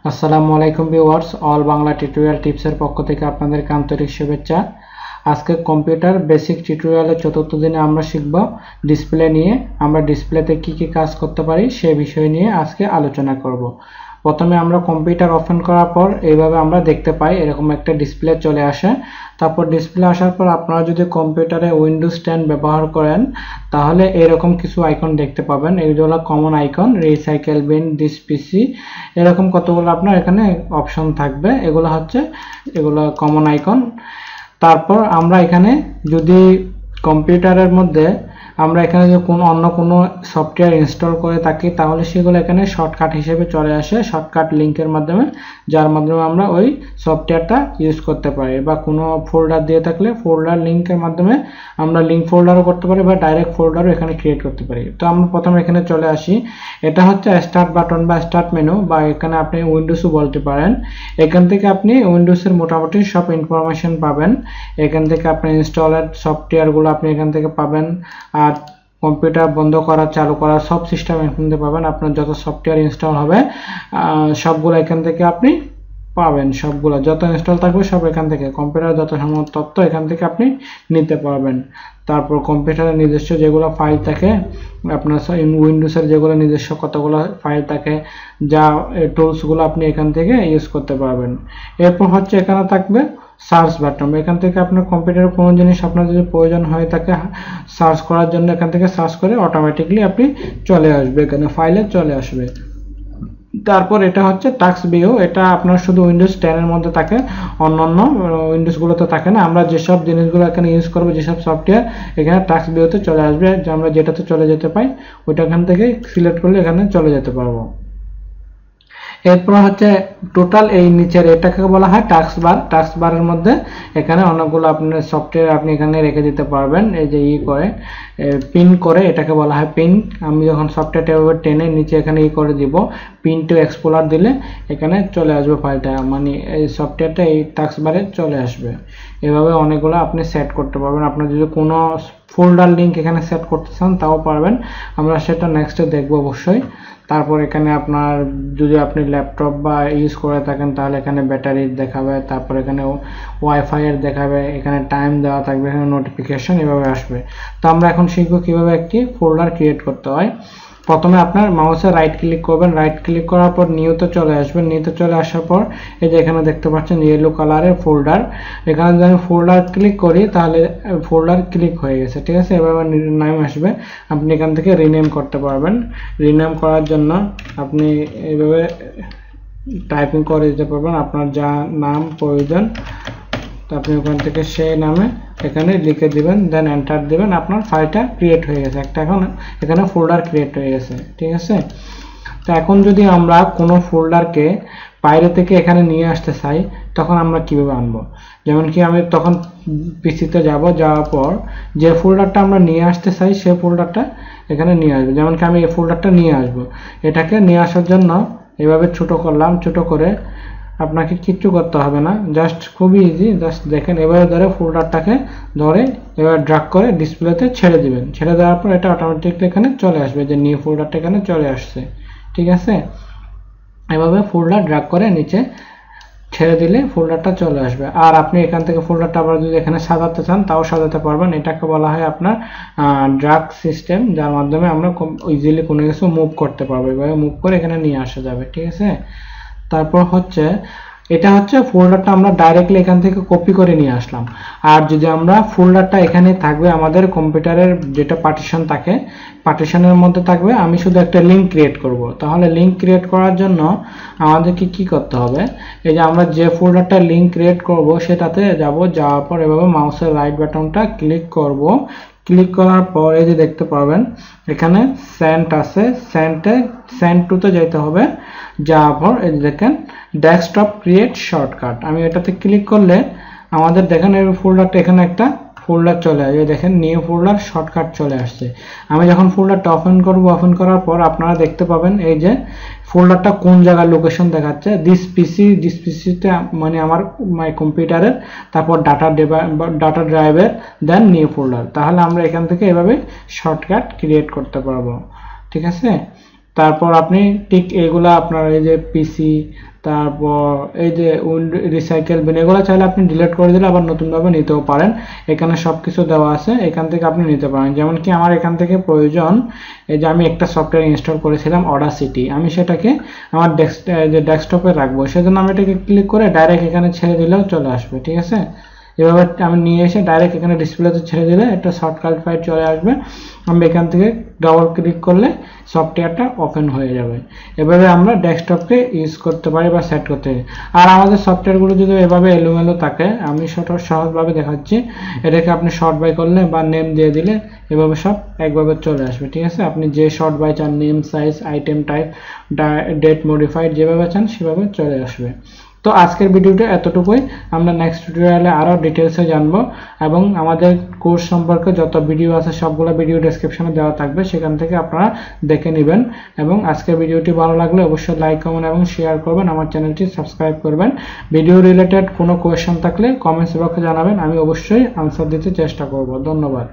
আসসালামু আলাইকুম viewers, all Bangla tutorial টিপসের পক্ষ থেকে আপনাদেরকে আন্তরিক শুভেচ্ছা। আজকে কম্পিউটার বেসিক টিউটোরিয়ালের চতুর্থ দিনে আমরা শিখব ডিসপ্লে নিয়ে। আমরা ডিসপ্লেতে কি কি কাজ করতে পারি সে বিষয় নিয়ে আজকে আলোচনা করব। প্রথমে আমরা কম্পিউটার ওপেন করার পর এইভাবে আমরা দেখতে পাই এরকম একটা ডিসপ্লে চলে আসে। তারপর ডিসপ্লে আসার পর আপনারা যদি কম্পিউটারে উইন্ডোজ 10 ব্যবহার করেন তাহলে এরকম কিছু আইকন দেখতে পাবেন। এইগুলো common icon, recycle bin, this PC, এরকম কতগুলো আপনার এখানে অপশন থাকবে। এগুলো কমন আইকন। তারপর আমরা এখানে যদি কম্পিউটারের মধ্যে আমরা এখানে যদি অন্য কোনো সফটওয়্যার ইনস্টল করে থাকি তাহলে সেগুলো এখানে শর্টকাট হিসেবে চলে আসে, শর্টকাট লিঙ্কের মাধ্যমে, যার মাধ্যমে আমরা ওই সফটওয়্যারটা ইউজ করতে পারি। বা কোনো ফোল্ডার দিয়ে থাকলে ফোল্ডার লিঙ্কের মাধ্যমে আমরা লিঙ্ক ফোল্ডারও করতে পারি বা ডাইরেক্ট ফোল্ডারও এখানে ক্রিয়েট করতে পারি। তো আমরা প্রথমে এখানে চলে আসি। এটা হচ্ছে স্টার্ট বাটন বা স্টার্ট মেনু, বা এখানে আপনি উইন্ডোজও বলতে পারেন। এখান থেকে আপনি উইন্ডোজের মোটামুটি সব ইনফরমেশন পাবেন। এখান থেকে আপনি ইনস্টলেড সফটওয়্যারগুলো আপনি এখান থেকে পাবেন। আর কম্পিউটার বন্ধ করা, চালু করা সব সিস্টেম এখান থেকে পাবেন। আপনার যত সফটওয়্যার ইনস্টল হবে সবগুলো এখান থেকে আপনি পাবেন। সবগুলো যত ইনস্টল থাকবে সব এখান থেকে, কম্পিউটার যত সমস্ত তথ্য এখান থেকে আপনি নিতে পারবেন। তারপর কম্পিউটারের নিজস্ব যেগুলো ফাইল থাকে, আপনার উইন্ডোজের যেগুলো নিজস্ব কতগুলো ফাইল থাকে, যা টুলসগুলো আপনি এখান থেকে ইউজ করতে পারবেন। এরপর হচ্ছে এখানে থাকবে সার্চ বাটন। এখান থেকে আপনার কম্পিউটারে কোনো জিনিস আপনার যদি প্রয়োজন হয়ে থাকে সার্চ করার জন্য এখান থেকে সার্চ করে অটোমেটিকলি আপনি চলে আসবে, এখানে ফাইলে চলে আসবে। তারপর এটা হচ্ছে টাস্ক ভিউ। এটা আপনার শুধু উইন্ডোজ 10 এর মধ্যে থাকে, অন্যান্য উইন্ডোজগুলোতে থাকে না। আমরা যেসব জিনিসগুলো এখানে ইউজ করবো, যেসব সফটওয়্যার, এখানে টাস্ক ভিউতে চলে আসবে। যে আমরা যেটাতে চলে যেতে পাই ওইটা এখান থেকে সিলেক্ট করলে এখানে চলে যেতে পারবো। এরপর হচ্ছে টোটাল, এই নিচের এটাকে বলা হয় টাস্ক বার। টাস্ক বারের মধ্যে এখানে অনেকগুলো আপনার সফটওয়্যার আপনি এখানে রেখে দিতে পারবেন। এই যে করে পিন করে, এটাকে বলা হয় পিন। আমি যখন সফটওয়্যারটা এভাবে টেনে নিচে এখানে করে দিব, পিন টু এক্সপ্লোরার দিলে এখানে চলে আসবে ফাইলটা, মানে এই সফটওয়্যারটা এই টাস্ক বারে চলে আসবে। এভাবে অনেকগুলো আপনি সেট করতে পারবেন। আপনার যদি কোনো ফোল্ডার লিঙ্ক এখানে সেট করতে চান তাও পারবেন, আমরা সেটা নেক্সটে দেখবো অবশ্যই। তারপর এখানে আপনার যদি আপনি ল্যাপটপ বা ইউজ করে থাকেন তাহলে এখানে ব্যাটারি দেখাবে, তারপর এখানে ওয়াইফাই এর দেখাবে, এখানে টাইম দেওয়া থাকবে, এখানে নোটিফিকেশন এভাবে আসবে। তো আমরা এখন শিখবো কিভাবে একটি ফোল্ডার ক্রিয়েট করতে হয়। প্রথমে আপনার মাউসে রাইট ক্লিক করবেন, রাইট ক্লিক করার পর নিউতে চলে আসবেন। নিউতে চলে আসার পর এই যে এখানে দেখতে পাচ্ছেন ইয়েলো কালারের ফোল্ডার, এখানে যদি আমি ফোল্ডার ক্লিক করি তাহলে ফোল্ডার ক্লিক হয়ে গেছে, ঠিক আছে। এভাবে নাম আসবে, আপনি এখান থেকে রিনেম করতে পারবেন। রিনেম করার জন্য আপনি এইভাবে টাইপিং করে দিতে পারবেন আপনার যা নাম প্রয়োজন। তো আপনি ওখান থেকে সেই নামে এখানে লিখে দিবেন, দেন এন্টার দিবেন। আপনার ফাইলটা ক্রিয়েট হয়ে গেছে, একটা এখন এখানে ফোল্ডার ক্রিয়েট হয়ে গেছে, ঠিক আছে। তো এখন যদি আমরা কোনো ফোল্ডারকে বাইরে থেকে এখানে নিয়ে আসতে চাই তখন আমরা কিভাবে আনবো। যেমন কি আমি তখন পিসিতে যাওয়ার পর যে ফোল্ডারটা আমরা নিয়ে আসতে চাই সে ফোল্ডারটা এখানে নিয়ে আসবো। যেমন কি আমি এই ফোল্ডারটা নিয়ে আসবো, এটাকে নিয়ে আসার জন্য এভাবে ছোট করলাম। ছোট করে আপনাকে কিচ্ছু করতে হবে না, জাস্ট খুবই ইজি। জাস্ট দেখেন এবারে ধরে ফোল্ডারটাকে ধরে এবার ড্র্যাগ করে ডিসপ্লেতে ছেড়ে দিবেন। ছেড়ে দেওয়ার পর এটা অটোমেটিকলি এখানে চলে আসবে, যে নিউ ফোল্ডারটা এখানে চলে আসছে, ঠিক আছে। এভাবে ফোল্ডার ড্র্যাগ করে নিচে ছেড়ে দিলে ফোল্ডারটা চলে আসবে। আর আপনি এখান থেকে ফোল্ডারটা আবার যদি এখানে সাজাতে চান তাও সাজাতে পারবেন। এটাকে বলা হয় আপনার ড্র্যাগ সিস্টেম, যার মাধ্যমে আমরা ইজিলি কোনো কিছু মুভ করতে পারবো। এভাবে মুভ করে এখানে নিয়ে আসা যাবে, ঠিক আছে। তারপর হচ্ছে এটা হচ্ছে ফোল্ডারটা আমরা ডাইরেক্টলি এখান থেকে কপি করে নিয়ে আসলাম। আর যদি আমরা ফোল্ডারটা এখানে থাকবে আমাদের কম্পিউটারের যেটা পার্টিশন থাকে, পার্টিশনের মধ্যে থাকবে, আমি শুধু একটা লিঙ্ক ক্রিয়েট করব। তাহলে লিঙ্ক ক্রিয়েট করার জন্য আমাদেরকে কি করতে হবে, এই যে আমরা যে ফোল্ডারটা লিঙ্ক ক্রিয়েট করব সেটাতে যাওয়ার পর এভাবে মাউসের রাইট বাটনটা ক্লিক করব। ক্লিক করার পর এই যে দেখতে পাবেন এখানে সেন্ট আছে, সেন্ট টুতে যেতে হবে। যাওয়ার পর এই দেখেন ডেস্কটপ ক্রিয়েট শর্টকাট, আমি এটাতে ক্লিক করলে আমাদের দেখেন এই ফোল্ডারটা এখানে একটা ফোল্ডার চলে আসবে। দেখেন নিউ ফোল্ডার শর্টকাট চলে আসছে। আমি যখন ফোল্ডারটা ওপেন করব, ওপেন করার পর আপনারা দেখতে পাবেন এই যে ফোল্ডারটা কোন জায়গার লোকেশন দেখাচ্ছে, দিস পিসিতে মানে আমার কম্পিউটারের, তারপর ডাটা ড্রাইভের, দেন নিউ ফোল্ডার। তাহলে আমরা এখান থেকে এভাবে শর্টকাট ক্রিয়েট করতে পারবো, ঠিক আছে। তারপর আপনি ঠিক এগুলা আপনার এই যে পিসি, তারপর এই যে রিসাইকেল বিন, এগুলো চাইলে আপনি ডিলিট করে দিলে আবার নতুনভাবে নিতেও পারেন। এখানে সব কিছু দেওয়া আছে, এখান থেকে আপনি নিতে পারেন। যেমন কি আমার এখান থেকে প্রয়োজন, এই যে আমি একটা সফটওয়্যার ইনস্টল করেছিলাম অডাসিটি, আমি সেটাকে আমার ডেস্কটপে রাখবো, সেজন্য আমি এটাকে ক্লিক করে ডাইরেক্ট এখানে ছেড়ে দিলেও চলে আসবে। ঠিক আছে, এভাবে আমি নিয়ে এসে ডাইরেক্ট এখানে ডিসপ্লেতে ছেড়ে দিলে একটা শর্টকাট ফাইল চলে আসবে। আমি এখান থেকে ডাবল ক্লিক করলে সফটওয়্যারটা ওপেন হয়ে যাবে। এভাবে আমরা ডেস্কটপকে ইউজ করতে পারি বা সেট করতে পারি। আর আমাদের সফটওয়্যারগুলো যদি এভাবে এলোমেলো থাকে, আমি সেটা সহজভাবে দেখাচ্ছি। এটাকে আপনি শর্ট বাই করলে বা নেম দিয়ে দিলে এভাবে সব একভাবে চলে আসবে। ঠিক আছে, আপনি যে শর্ট বাই চান, name, size, item type, date modified, যেভাবে চান সেভাবে চলে আসবে। তো আজকের ভিডিওটা এতটুকুই। আমরা নেক্সট টিউটোরিয়ালে আরও ডিটেলসে জানবো, এবং আমাদের কোর্স সম্পর্কে যত ভিডিও আছে সবগুলো ভিডিও ডেসক্রিপশনে দেওয়া থাকবে, সেখান থেকে আপনারা দেখে নেবেন। এবং আজকের ভিডিওটি ভালো লাগলে অবশ্যই লাইক, কমেন্ট এবং শেয়ার করবেন। আমার চ্যানেলটি সাবস্ক্রাইব করবেন। ভিডিও রিলেটেড কোনো কোয়েশ্চেন থাকলে কমেন্টস বক্সে জানাবেন, আমি অবশ্যই আনসার দিতে চেষ্টা করব। ধন্যবাদ।